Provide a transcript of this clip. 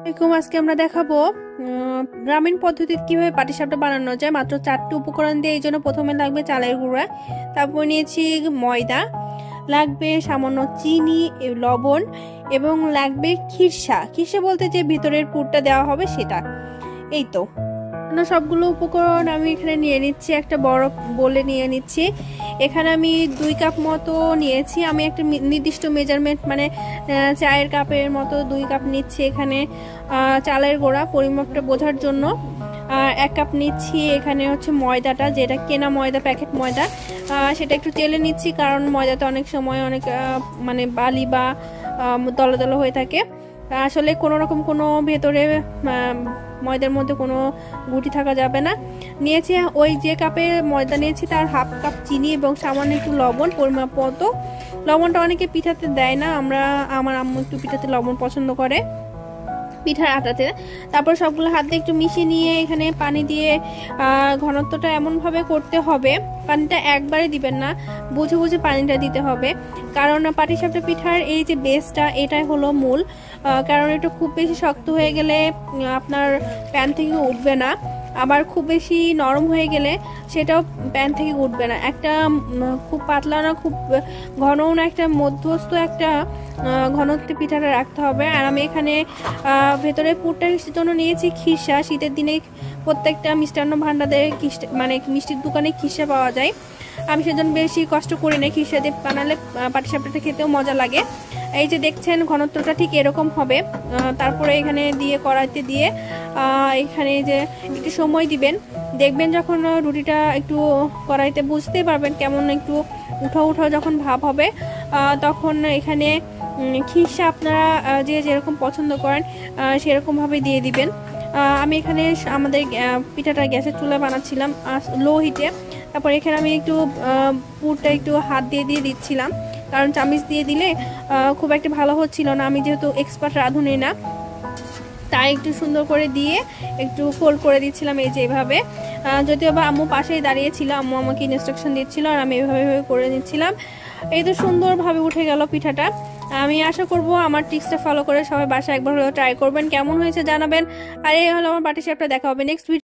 আজকে আমরা দেখাবো গ্রামীণ পদ্ধতিতে কিভাবে পাটিসাপটা বানানো যায়। মাত্র 4টি উপকরণ দিয়ে। এই জন্য প্রথমে লাগবে চালের গুঁড়া, তারপর নিয়েছি ময়দা, লাগবে সামান্য চিনি, লবণ এবং লাগবে খিরসা। খিরসা বলতে যে ভিতরের পুরটা দেওয়া হবে সেটা। এই তো সবগুলো উপকরণ আমি এখানে নিয়ে নিচ্ছি, একটা বড় বলে নিয়ে নিচ্ছি। এখানে আমি 2 কাপ মতো নিয়েছি। আমি একটা নির্দিষ্ট মেজারমেন্ট মানে চায়ের কাপের মতো 2 কাপ নিচ্ছি এখানে চালের গুঁড়া, পরিমাপটা বোঝার জন্য। 1 কাপ নিচ্ছি এখানে হচ্ছে ময়দাটা, যেটা কেনা ময়দা, প্যাকেট ময়দা, সেটা একটু চেলে নিচ্ছি, কারণ ময়দাতে অনেক সময় অনেক মানে বালি বা দলা দলা হয়ে থাকে। আসলে কোনো রকম কোনো ভেতরে ময়দার মধ্যে কোনো গুটি থাকা যাবে না। নিয়েছি ওই যে কাপে ময়দা নিয়েছি তার হাফ কাপ চিনি এবং সামান্য একটু লবণ পরিমাপ মতো। লবণটা অনেকে পিঠাতে দেয় না, আমার আম্মু একটু পিঠাতে লবণ পছন্দ করে, পিঠার আটাতে। তারপর সবগুলো হাত দিয়ে একটু মিশিয়ে নিয়ে এখানে পানি দিয়ে ঘনত্বটা এমনভাবে করতে হবে, পানিটা একবারে দিবেন না, বুঝে বুঝে পানিটা দিতে হবে। কারণ পাটিসাপটা পিঠার এই যে বেসটা, এটাই হলো মূল। কারণ এটা খুব বেশি শক্ত হয়ে গেলে আপনার প্যান থেকে উঠবে না, আবার খুব বেশি নরম হয়ে গেলে সেটাও প্যান থেকে উঠবে না। একটা খুব পাতলা না খুব ঘনও না, একটা মধ্যস্থ একটা ঘনত্বে পিঠাটা রাখতে হবে। আর আমি এখানে ভেতরে পুরটার জন্য নিয়েছি খিরসা। শীতের দিনে প্রত্যেকটা মিষ্টান্ন ভান্ডারে মানে মিষ্টির দোকানে খিরসা পাওয়া যায়। আমি সেজন্য বেশি কষ্ট করি না, খিরসা দিয়ে বানালে পাটিসাপটাটা খেতেও মজা লাগে। এই যে দেখছেন ঘনত্বটা ঠিক এরকম হবে। তারপরে এখানে দিয়ে কড়াইতে দিয়ে এখানে যে একটু সময় দিবেন, দেখবেন যখন রুটিটা একটু কড়াইতে বুঝতে পারবেন কেমন একটু উঠাও উঠাও যখন ভাব হবে, তখন এখানে খিরসা আপনারা যে যেরকম পছন্দ করেন সেরকমভাবে দিয়ে দিবেন। আমি এখানে আমাদের পিঠাটা গ্যাসের চুলায় বানাচ্ছিলাম লো হিটে। তারপর এখানে আমি একটু পুরটা একটু হাত দিয়ে দিচ্ছিলাম, কারণ চামিচ দিয়ে দিলে খুব একটা ভালো হচ্ছিল না। আমি যেহেতু এক্সপার্ট রাঁধুনি না, তাই একটু সুন্দর করে দিয়ে একটু ফোল্ড করে দিচ্ছিলাম এই যে এভাবে। যদিও বা আম্মু পাশেই দাঁড়িয়েছিল, আম্মু আমাকে ইনস্ট্রাকশন দিচ্ছিল আর আমি এভাবে করে নিচ্ছিলাম। এই তো সুন্দরভাবে উঠে গেল পিঠাটা। আমি আশা করব আমার টিপসটা ফলো করে সবাই বাসায় একবার হলেও ট্রাই করবেন, কেমন হয়েছে জানাবেন। আর এই হলো আমার পাটিসাপটা। দেখা হবে নেক্সট ভিডিও।